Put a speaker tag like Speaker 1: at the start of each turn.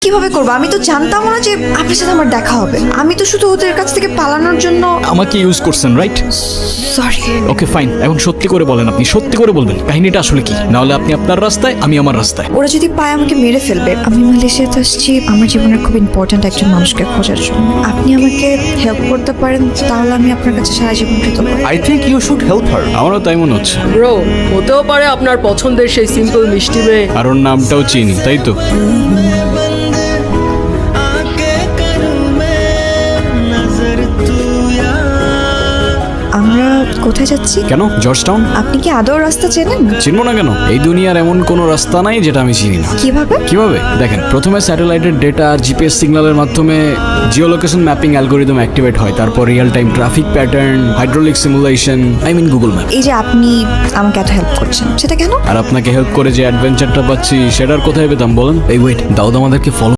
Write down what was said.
Speaker 1: কিভাবে করবো? আমি তো জানতাম না যে আপনার সাথে আমার দেখা হবে। আমি তো শুধু ওদের কাছ থেকে পালানোর জন্য।
Speaker 2: আমাকে ইউজ করছেন, রাইট?
Speaker 1: সরি।
Speaker 2: ওকে ফাইন, এখন সত্যি করে বলেন, আপনি সত্যি করে বলবেন কাহিনীটা আসলে কি, না হলে আপনি আপনার রাস্তায়, আমি আমার রাস্তায়।
Speaker 1: ওরা যদি পায় আমাকে মেরে ফেলবে। আমি মালয়েশিয়াতে আসছি আমার জীবনের খুব ইম্পর্ট্যান্ট একজন মানুষকে খোঁজার জন্য। আপনি আমাকে হেল্প করতে পারেন তাহলে আমি আপনার কাছে সারা জীবন কৃতজ্ঞ।
Speaker 3: I think you should help her.
Speaker 2: আমারও তাই মনে হচ্ছে।
Speaker 4: ব্রো, হতেও পারে আপনার পছন্দের সেই সিম্পল মিষ্টি মেয়ে।
Speaker 2: আর ওর নামটাও চিনি, তাই তো?
Speaker 1: আমরা কোথায় যাচ্ছি?
Speaker 2: কেন জর্জ টাউন?
Speaker 1: আপনি কি আদৌ রাস্তা চেনেন?
Speaker 2: চিনবো না কেন? এই দুনিয়ার এমন কোনো রাস্তা নাই যেটা আমি চিনি না।
Speaker 1: কিভাবে?
Speaker 2: কিভাবে দেখেন, প্রথমে স্যাটেলাইটের ডেটা আর জিপিএস সিগন্যালের মাধ্যমে Jio location mapping algorithm activate হয়, তারপর real time traffic pattern, hydraulic simulation, Google map.
Speaker 1: এই যে আপনি আমাকে এত হেল্প করছেন সেটা কেন?
Speaker 2: আর আপনাকে হেল্প করে যে অ্যাডভেঞ্চারটা পাচ্ছি সেটার কোথায় পেতাম বলেন? এই ওয়েট, দাউদ আমাদেরকে ফলো